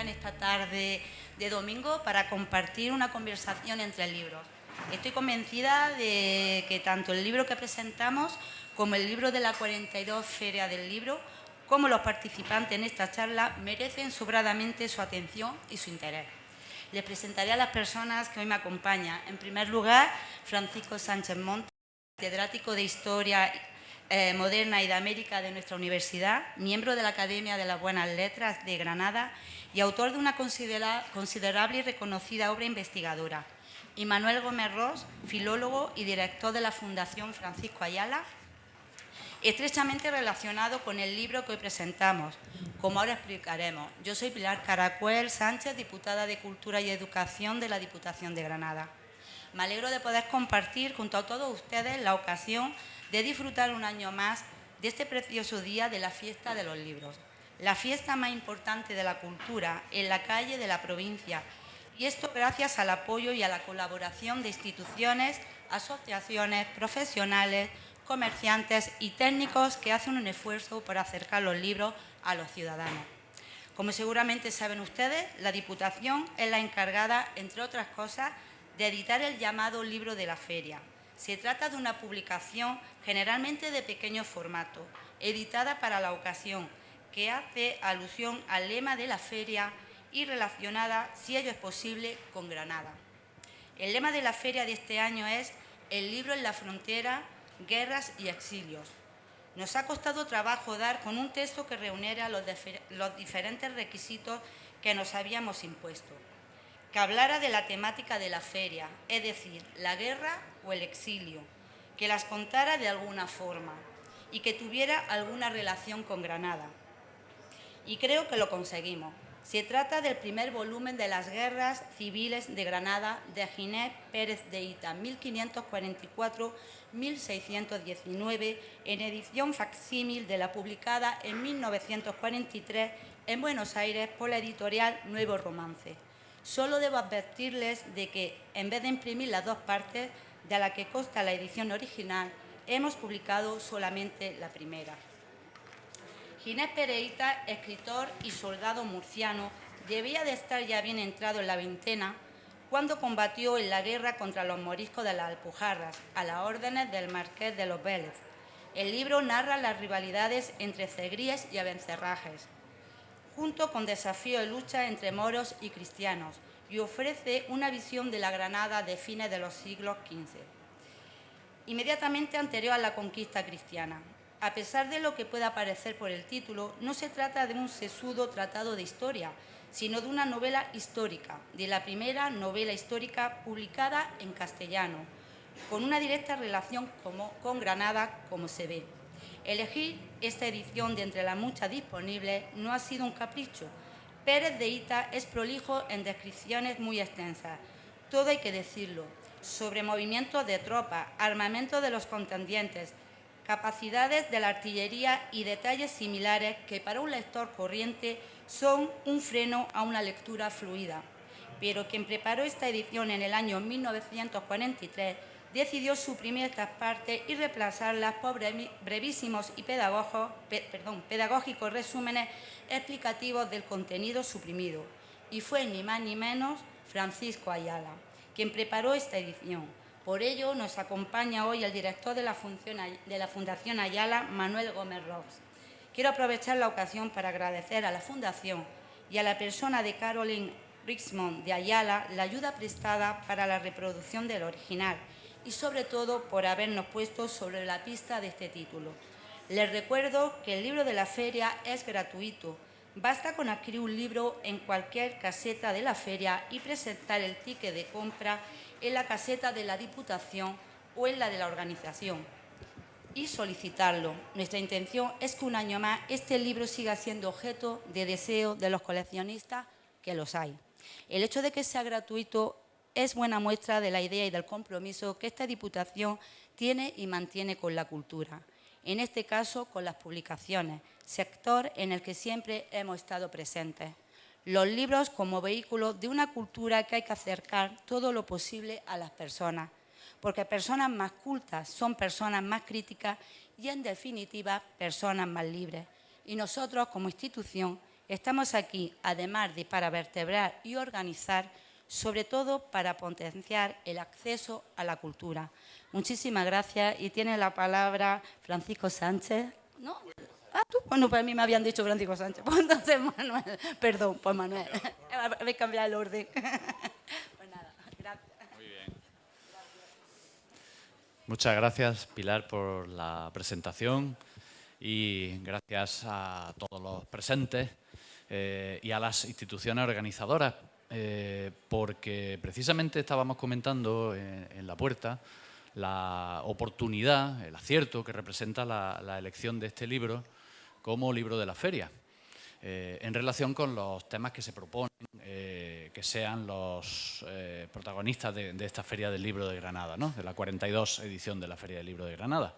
en esta tarde de domingo para compartir una conversación entre libros. Estoy convencida de que tanto el libro que presentamos como el libro de la 42 Feria del Libro, como los participantes en esta charla, merecen sobradamente su atención y su interés. Les presentaré a las personas que hoy me acompañan. En primer lugar, Francisco Sánchez Montes, catedrático de Historia Moderna y de América de nuestra universidad, miembro de la Academia de las Buenas Letras de Granada y autor de una considerable y reconocida obra investigadora. Y Manuel Gómez Ros, filólogo y director de la Fundación Francisco Ayala, estrechamente relacionado con el libro que hoy presentamos, como ahora explicaremos. Yo soy Pilar Caracuel Sánchez, diputada de Cultura y Educación de la Diputación de Granada. Me alegro de poder compartir junto a todos ustedes la ocasión de disfrutar un año más de este precioso día de la Fiesta de los Libros, la fiesta más importante de la cultura en la calle de la provincia, y esto gracias al apoyo y a la colaboración de instituciones, asociaciones, profesionales, comerciantes y técnicos que hacen un esfuerzo por acercar los libros a los ciudadanos. Como seguramente saben ustedes, la Diputación es la encargada, entre otras cosas, de editar el llamado Libro de la Feria. Se trata de una publicación generalmente de pequeño formato, editada para la ocasión, que hace alusión al lema de la feria y relacionada, si ello es posible, con Granada. El lema de la feria de este año es «El libro en la frontera, guerras y exilios». Nos ha costado trabajo dar con un texto que reuniera los diferentes requisitos que nos habíamos impuesto, que hablara de la temática de la feria, es decir, la guerra o el exilio, que las contara de alguna forma y que tuviera alguna relación con Granada. Y creo que lo conseguimos. Se trata del primer volumen de las guerras civiles de Granada de Ginés Pérez de Hita, 1544-1619, en edición facsímil de la publicada en 1943 en Buenos Aires por la editorial Nuevo Romance. Solo debo advertirles de que, en vez de imprimir las dos partes de la que consta la edición original, hemos publicado solamente la primera. Ginés Pérez de Hita, escritor y soldado murciano, debía de estar ya bien entrado en la veintena cuando combatió en la guerra contra los moriscos de las Alpujarras, a las órdenes del marqués de los Vélez. El libro narra las rivalidades entre cegríes y abencerrajes, junto con desafíos de lucha entre moros y cristianos, y ofrece una visión de la Granada de fines de los siglos XV, inmediatamente anterior a la conquista cristiana. A pesar de lo que pueda parecer por el título, no se trata de un sesudo tratado de historia, sino de una novela histórica, de la primera novela histórica publicada en castellano, con una directa relación con Granada, como se ve. Elegir esta edición de entre las muchas disponibles no ha sido un capricho. Pérez de Hita es prolijo en descripciones muy extensas, todo hay que decirlo, sobre movimientos de tropas, armamento de los contendientes, capacidades de la artillería y detalles similares que para un lector corriente son un freno a una lectura fluida. Pero quien preparó esta edición en el año 1943 decidió suprimir estas partes y reemplazarlas por brevísimos y pedagógicos resúmenes explicativos del contenido suprimido. Y fue ni más ni menos Francisco Ayala quien preparó esta edición. Por ello nos acompaña hoy el director de la Fundación Ayala, Manuel Gómez Ros. Quiero aprovechar la ocasión para agradecer a la Fundación y a la persona de Caroline Richmond de Ayala la ayuda prestada para la reproducción del original y sobre todo por habernos puesto sobre la pista de este título. Les recuerdo que el libro de la feria es gratuito. Basta con adquirir un libro en cualquier caseta de la feria y presentar el ticket de compra en la caseta de la Diputación o en la de la organización y solicitarlo. Nuestra intención es que un año más este libro siga siendo objeto de deseo de los coleccionistas, que los hay. El hecho de que sea gratuito es buena muestra de la idea y del compromiso que esta Diputación tiene y mantiene con la cultura, en este caso con las publicaciones, sector en el que siempre hemos estado presentes. Los libros como vehículo de una cultura que hay que acercar todo lo posible a las personas, porque personas más cultas son personas más críticas y, en definitiva, personas más libres. Y nosotros, como institución, Estamos aquí, además de para vertebrar y organizar, sobre todo para potenciar el acceso a la cultura. Muchísimas gracias y tiene la palabra Francisco Sánchez. ¿No? Ah, tú. Bueno, para mí me habían dicho Francisco Sánchez. Pues entonces Manuel. Perdón, pues Manuel. Habéis cambiado el orden. Pues nada, gracias. Muy bien. Muchas gracias, Pilar, por la presentación y gracias a todos los presentes y a las instituciones organizadoras, porque precisamente estábamos comentando en la puerta la oportunidad, el acierto que representa la elección de este libro como libro de la feria, en relación con los temas que se proponen que sean los protagonistas de esta Feria del Libro de Granada, ¿no? De la 42 edición de la Feria del Libro de Granada.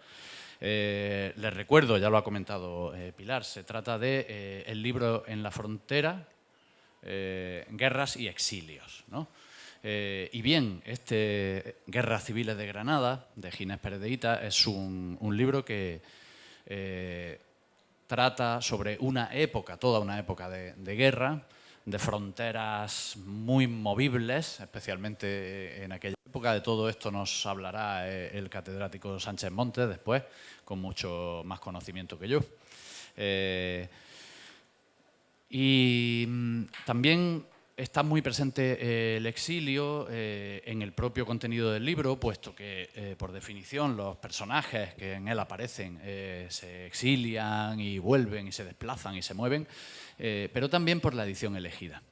Les recuerdo, ya lo ha comentado Pilar, se trata de El libro en la frontera, guerras y exilios, ¿no? Y bien, Guerras civiles de Granada, de Ginés Pérez de Hita, es un libro que trata sobre una época, toda una época de guerra, de fronteras muy movibles, especialmente en aquella época. De todo esto nos hablará el catedrático Sánchez Montes después, con mucho más conocimiento que yo. Y también está muy presente el exilio en el propio contenido del libro, puesto que, por definición, los personajes que en él aparecen se exilian y vuelven y se desplazan y se mueven, pero también por la edición elegida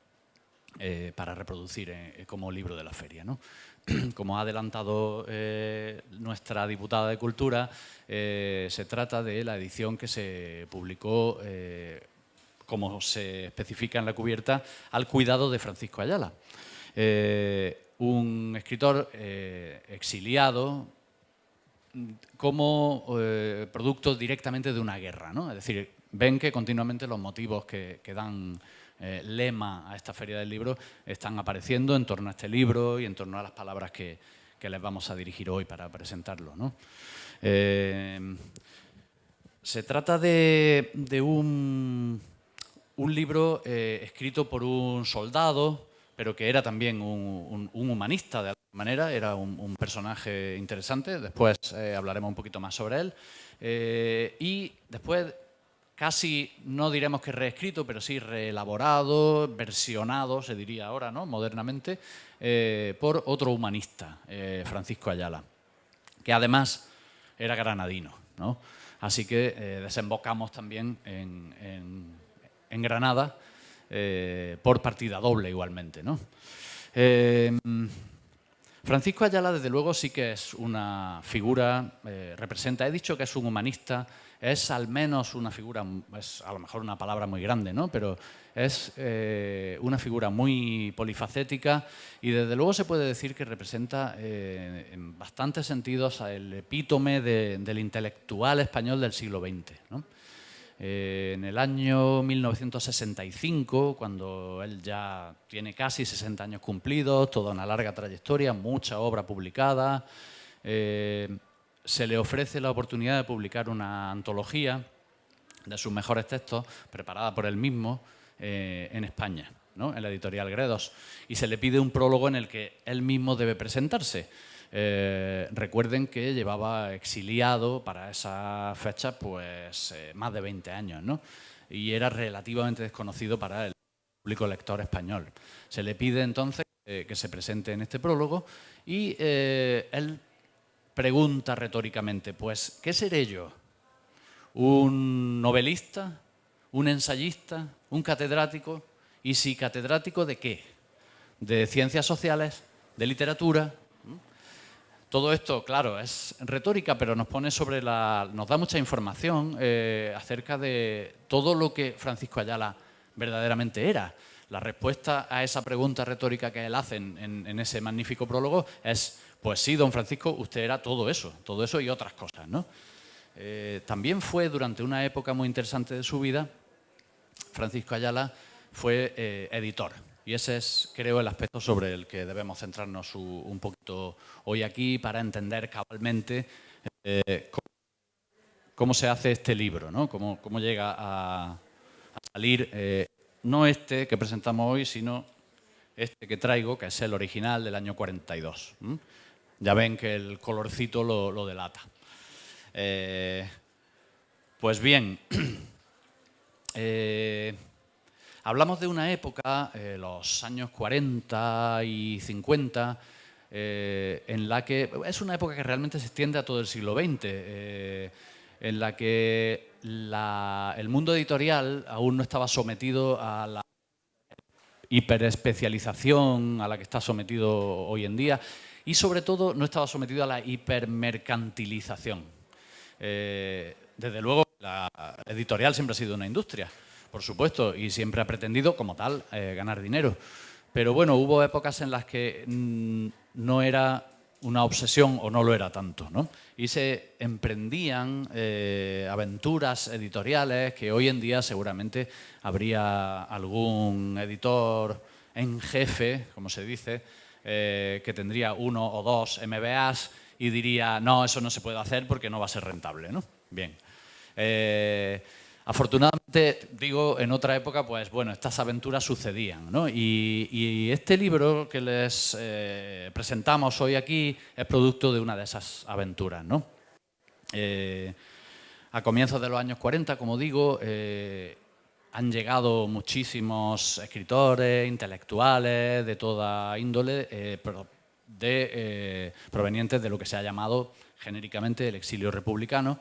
para reproducir como libro de la feria, ¿no? Como ha adelantado nuestra diputada de Cultura, se trata de la edición que se publicó como se especifica en la cubierta, al cuidado de Francisco Ayala, un escritor exiliado como producto directamente de una guerra, ¿no? Es decir, ven que continuamente los motivos que dan lema a esta Feria del Libro están apareciendo en torno a este libro y en torno a las palabras que les vamos a dirigir hoy para presentarlo, ¿no? Se trata de un libro escrito por un soldado, pero que era también un humanista de alguna manera, era un personaje interesante. Después hablaremos un poquito más sobre él. Y después, casi no diremos que reescrito, pero sí reelaborado, versionado, se diría ahora, ¿no? Modernamente, por otro humanista, Francisco Ayala, que además era granadino, ¿no? Así que desembocamos también en Granada, por partida doble igualmente, ¿no? Francisco Ayala, desde luego, sí que es una figura, representa, he dicho que es un humanista, es al menos una figura, es a lo mejor una palabra muy grande, ¿no? Pero es una figura muy polifacética y desde luego se puede decir que representa en bastantes sentidos el epítome del intelectual español del siglo XX, ¿no? En el año 1965, cuando él ya tiene casi 60 años cumplidos, toda una larga trayectoria, mucha obra publicada, se le ofrece la oportunidad de publicar una antología de sus mejores textos, preparada por él mismo, en España, ¿no? En la editorial Gredos, y se le pide un prólogo en el que él mismo debe presentarse. Recuerden que llevaba exiliado para esa fecha pues, más de 20 años, ¿no? Y era relativamente desconocido para el público lector español. Se le pide entonces que se presente en este prólogo y él pregunta retóricamente, pues, ¿qué seré yo? ¿Un novelista? ¿Un ensayista? ¿Un catedrático? ¿Y si catedrático de qué? ¿De ciencias sociales? ¿De literatura? Todo esto, claro, es retórica, pero nos pone nos da mucha información acerca de todo lo que Francisco Ayala verdaderamente era. La respuesta a esa pregunta retórica que él hace en ese magnífico prólogo es, pues sí, don Francisco, usted era todo eso y otras cosas, ¿no? También fue, durante una época muy interesante de su vida, Francisco Ayala fue editor. Y ese es, creo, el aspecto sobre el que debemos centrarnos un poquito hoy aquí para entender cabalmente cómo se hace este libro, ¿no? Cómo llega a salir no este que presentamos hoy, sino este que traigo, que es el original del año 42. Ya ven que el colorcito lo delata. Pues bien, hablamos de una época, los años 40 y 50, en la que es una época que realmente se extiende a todo el siglo XX, en la que el mundo editorial aún no estaba sometido a la hiperespecialización a la que está sometido hoy en día y sobre todo no estaba sometido a la hipermercantilización. Desde luego la editorial siempre ha sido una industria, por supuesto, y siempre ha pretendido como tal ganar dinero. Pero bueno, hubo épocas en las que no era una obsesión o no lo era tanto, ¿no? Y se emprendían aventuras editoriales que hoy en día seguramente habría algún editor en jefe, como se dice, que tendría 1 o 2 MBAs y diría, no, eso no se puede hacer porque no va a ser rentable, ¿no? Bien. Afortunadamente, digo, en otra época, pues bueno, estas aventuras sucedían, ¿no? Y este libro que les presentamos hoy aquí es producto de una de esas aventuras, ¿no? A comienzos de los años 40, como digo, han llegado muchísimos escritores, intelectuales de toda índole, provenientes de lo que se ha llamado genéricamente el exilio republicano.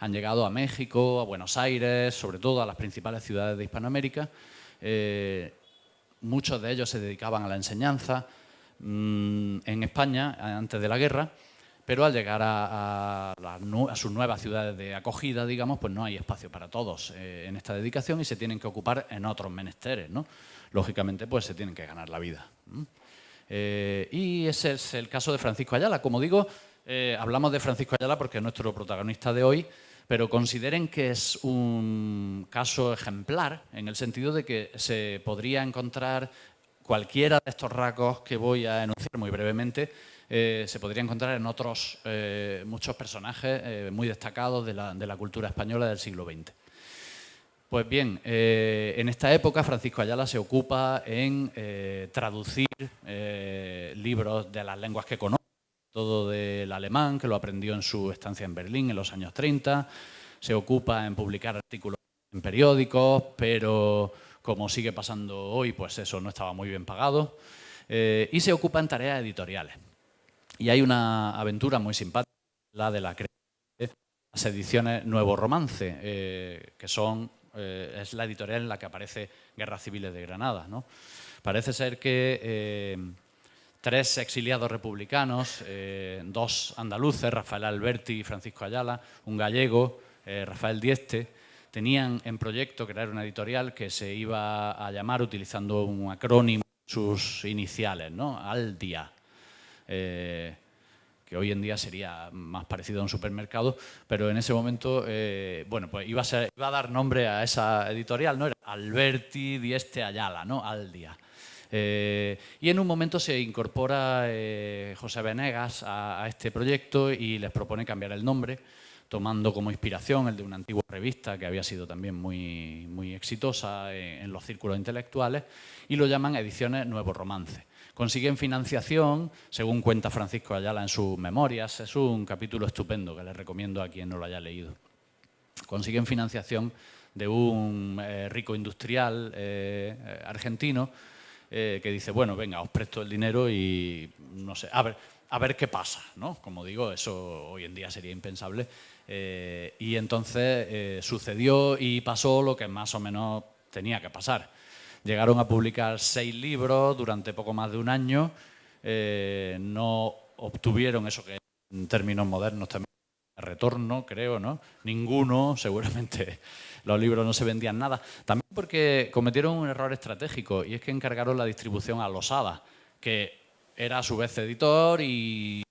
Han llegado a México, a Buenos Aires, sobre todo a las principales ciudades de Hispanoamérica. Muchos de ellos se dedicaban a la enseñanza en España antes de la guerra, pero al llegar a sus nuevas ciudades de acogida, digamos, pues no hay espacio para todos en esta dedicación y se tienen que ocupar en otros menesteres, ¿no? Lógicamente, pues se tienen que ganar la vida. Y ese es el caso de Francisco Ayala. Como digo, hablamos de Francisco Ayala porque es nuestro protagonista de hoy, pero consideren que es un caso ejemplar en el sentido de que se podría encontrar cualquiera de estos rasgos que voy a enunciar muy brevemente, se podría encontrar en otros muchos personajes muy destacados de la cultura española del siglo XX. Pues bien, en esta época Francisco Ayala se ocupa en traducir libros de las lenguas que conoce, todo del alemán, que lo aprendió en su estancia en Berlín en los años 30, se ocupa en publicar artículos en periódicos, pero como sigue pasando hoy, pues eso no estaba muy bien pagado, y se ocupa en tareas editoriales. Y hay una aventura muy simpática, la de la creación de las ediciones Nuevo Romance, que es la editorial en la que aparece Guerras Civiles de Granada, ¿no? Parece ser que 3 exiliados republicanos, 2 andaluces, Rafael Alberti y Francisco Ayala, un gallego, Rafael Dieste, tenían en proyecto crear una editorial que se iba a llamar, utilizando un acrónimo, sus iniciales, ¿no? Aldia, que hoy en día sería más parecido a un supermercado, pero en ese momento, bueno, pues iba a dar nombre a esa editorial, ¿no? Era Alberti Dieste Ayala, ¿no? Aldia. Y en un momento se incorpora José Venegas a este proyecto y les propone cambiar el nombre, tomando como inspiración el de una antigua revista que había sido también muy, muy exitosa en los círculos intelectuales, y lo llaman Ediciones Nuevo Romance. Consiguen financiación, según cuenta Francisco Ayala en sus memorias. Es un capítulo estupendo que les recomiendo a quien no lo haya leído. Consiguen financiación de un rico industrial argentino que dice, bueno, venga, os presto el dinero y no sé, a ver qué pasa, ¿no? Como digo, eso hoy en día sería impensable. Y entonces sucedió y pasó lo que más o menos tenía que pasar. Llegaron a publicar 6 libros durante poco más de un año, no obtuvieron eso que en términos modernos también retorno, creo, ¿no? Ninguno, seguramente los libros no se vendían nada. También porque cometieron un error estratégico y es que encargaron la distribución a Losada, que era a su vez editor y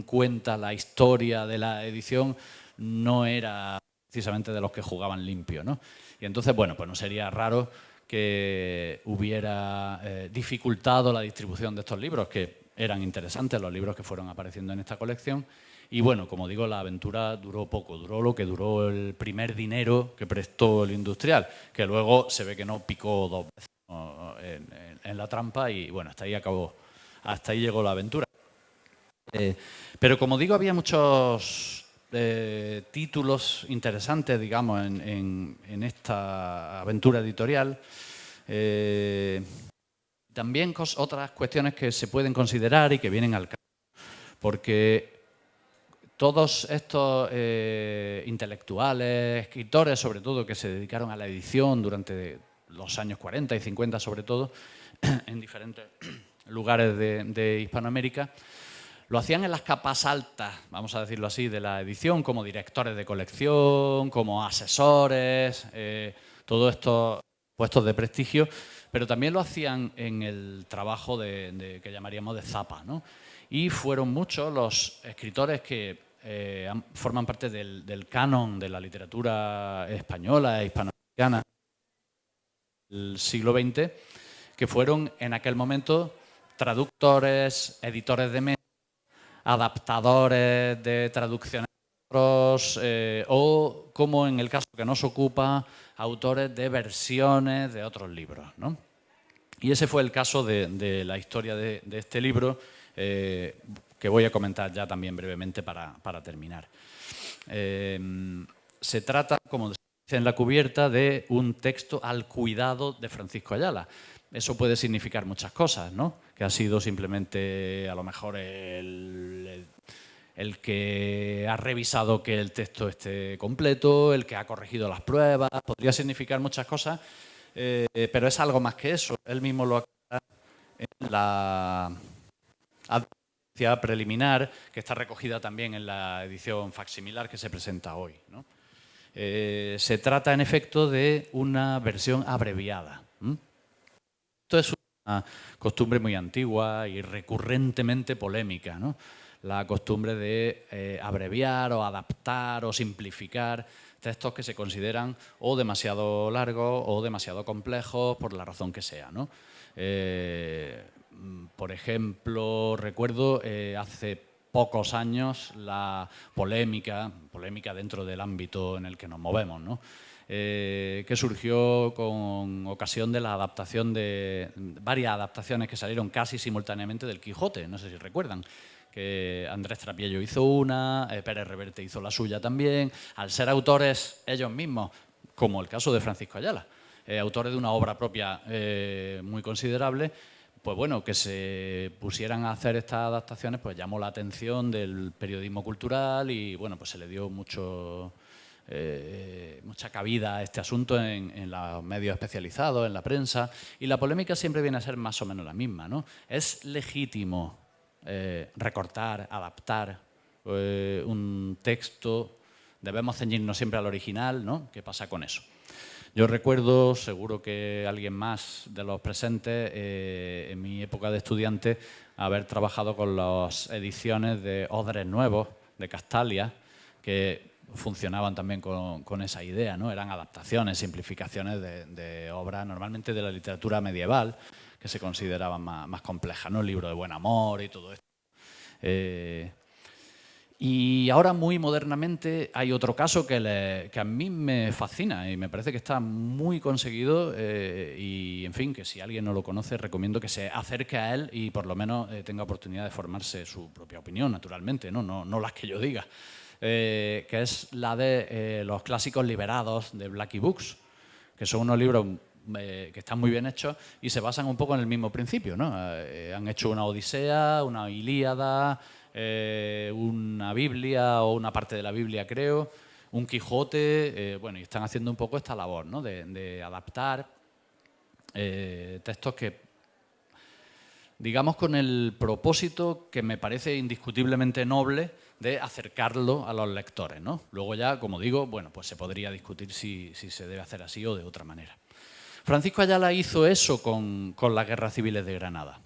cuenta la historia de la edición, no era precisamente de los que jugaban limpio, ¿no? Y entonces, bueno, pues no sería raro que hubiera dificultado la distribución de estos libros, que eran interesantes los libros que fueron apareciendo en esta colección. Y bueno, como digo, la aventura duró poco, duró lo que duró el primer dinero que prestó el industrial, que luego se ve que no picó 2 veces en la trampa y bueno, hasta ahí acabó, hasta ahí llegó la aventura. Pero como digo, había muchos títulos interesantes, digamos, en esta aventura editorial. También otras cuestiones que se pueden considerar y que vienen al caso, porque todos estos intelectuales, escritores sobre todo, que se dedicaron a la edición durante los años 40 y 50 sobre todo, en diferentes lugares de Hispanoamérica, lo hacían en las capas altas, vamos a decirlo así, de la edición, como directores de colección, como asesores, todos estos puestos de prestigio, pero también lo hacían en el trabajo que llamaríamos de zapa, ¿no? Y fueron muchos los escritores que forman parte del canon de la literatura española e hispanoamericana del siglo XX, que fueron en aquel momento traductores, editores de medios, adaptadores de traducciones o, como en el caso que nos ocupa, autores de versiones de otros libros, ¿no? Y ese fue el caso de la historia de este libro, que voy a comentar ya también brevemente para terminar. Se trata, como dice en la cubierta, de un texto al cuidado de Francisco Ayala. Eso puede significar muchas cosas, ¿no? Que ha sido simplemente, a lo mejor, el que ha revisado que el texto esté completo, el que ha corregido las pruebas, podría significar muchas cosas, pero es algo más que eso. Él mismo lo aclara en la advertencia preliminar, que está recogida también en la edición facsimilar que se presenta hoy, ¿no? Se trata, en efecto, de una versión abreviada. Esto es una costumbre muy antigua y recurrentemente polémica, ¿no? La costumbre de abreviar o adaptar o simplificar textos que se consideran o demasiado largos o demasiado complejos por la razón que sea, ¿no? Por ejemplo, recuerdo hace pocos años la polémica dentro del ámbito en el que nos movemos, ¿no? Que surgió con ocasión de la adaptación de varias adaptaciones que salieron casi simultáneamente del Quijote, no sé si recuerdan, que Andrés Trapiello hizo una, Pérez Reverte hizo la suya también, al ser autores ellos mismos, como el caso de Francisco Ayala, autores de una obra propia muy considerable, pues bueno, que se pusieran a hacer estas adaptaciones pues llamó la atención del periodismo cultural y bueno, pues se le dio mucha cabida a este asunto en los medios especializados, en la prensa, y la polémica siempre viene a ser más o menos la misma, ¿no? Es legítimo recortar, adaptar un texto, debemos ceñirnos siempre al original, ¿no? ¿Qué pasa con eso? Yo recuerdo, seguro que alguien más de los presentes, en mi época de estudiante, haber trabajado con las ediciones de Odres Nuevos, de Castalia, que funcionaban también con esa idea, ¿no? Eran adaptaciones, simplificaciones de obras normalmente de la literatura medieval, que se consideraban más complejas, ¿no? El libro de Buen Amor y todo esto. Y ahora, muy modernamente, hay otro caso que a mí me fascina y me parece que está muy conseguido y, en fin, que si alguien no lo conoce, recomiendo que se acerque a él y por lo menos tenga oportunidad de formarse su propia opinión, naturalmente, no las que yo diga, que es la de los clásicos liberados de Blackie Books, que son unos libros que están muy bien hechos y se basan un poco en el mismo principio, ¿no? Han hecho una Odisea, una Ilíada, una Biblia o una parte de la Biblia, creo, un Quijote, bueno, y están haciendo un poco esta labor, ¿no? de adaptar textos que, digamos, con el propósito que me parece indiscutiblemente noble de acercarlo a los lectores, ¿no? Luego ya, como digo, bueno, pues se podría discutir si se debe hacer así o de otra manera. Francisco Ayala hizo eso con las guerras civiles de Granada.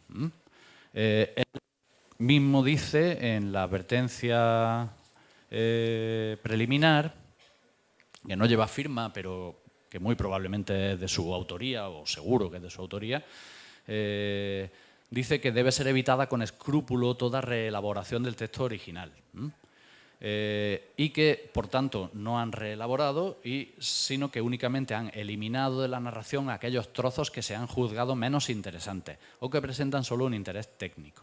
Él mismo dice en la advertencia preliminar, que no lleva firma, pero que muy probablemente es de su autoría, o seguro que es de su autoría, dice que debe ser evitada con escrúpulo toda reelaboración del texto original. Y que, por tanto, no han reelaborado, sino que únicamente han eliminado de la narración aquellos trozos que se han juzgado menos interesantes o que presentan solo un interés técnico.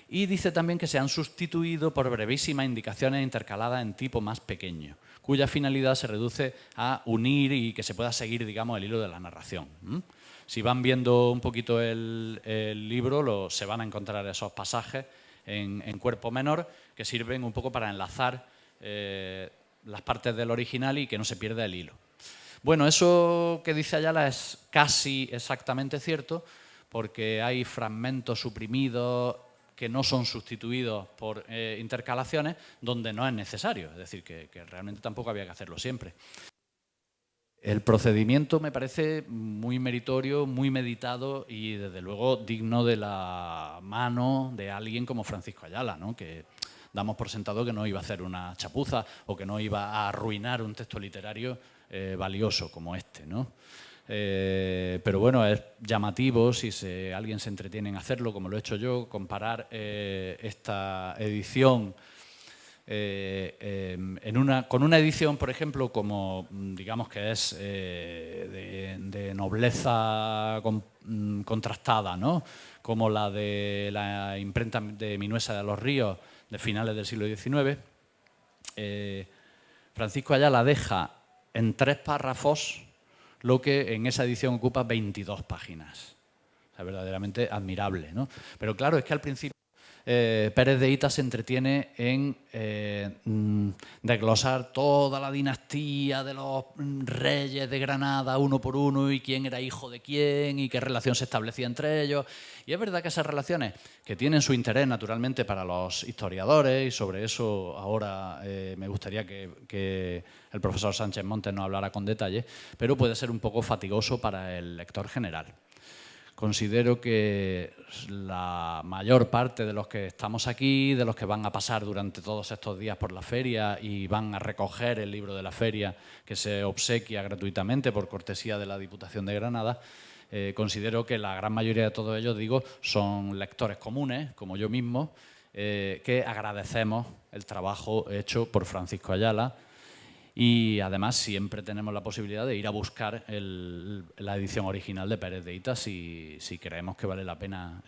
Y dice también que se han sustituido por brevísimas indicaciones intercaladas en tipo más pequeño, cuya finalidad se reduce a unir y que se pueda seguir, digamos, el hilo de la narración. Si van viendo un poquito el libro, se van a encontrar esos pasajes en cuerpo menor que sirven un poco para enlazar las partes del original y que no se pierda el hilo. Bueno, eso que dice Ayala es casi exactamente cierto, porque hay fragmentos suprimidos que no son sustituidos por intercalaciones donde no es necesario, es decir, que realmente tampoco había que hacerlo siempre. El procedimiento me parece muy meritorio, muy meditado y, desde luego, digno de la mano de alguien como Francisco Ayala, ¿no? Que damos por sentado que no iba a hacer una chapuza o que no iba a arruinar un texto literario valioso como este, ¿no? Pero bueno, es llamativo, si alguien se entretiene en hacerlo, como lo he hecho yo, comparar esta edición con una edición, por ejemplo, como digamos que es de nobleza contrastada, ¿no? Como la de la imprenta de Minuesa de los Ríos de finales del siglo XIX. Francisco Ayala deja en 3 párrafos lo que en esa edición ocupa 22 páginas. O sea, verdaderamente admirable, ¿no? Pero claro, es que al principio Pérez de Hita se entretiene en desglosar toda la dinastía de los reyes de Granada uno por uno y quién era hijo de quién y qué relación se establecía entre ellos. Y es verdad que esas relaciones, que tienen su interés naturalmente para los historiadores, y sobre eso ahora me gustaría que el profesor Sánchez Montes nos hablara con detalle, pero puede ser un poco fatigoso para el lector general. Considero que la mayor parte de los que estamos aquí, de los que van a pasar durante todos estos días por la feria y van a recoger el libro de la feria que se obsequia gratuitamente por cortesía de la Diputación de Granada, considero que la gran mayoría de todos ellos, digo, son lectores comunes, como yo mismo, que agradecemos el trabajo hecho por Francisco Ayala. Y además siempre tenemos la posibilidad de ir a buscar la edición original de Pérez de Hita si creemos que vale la pena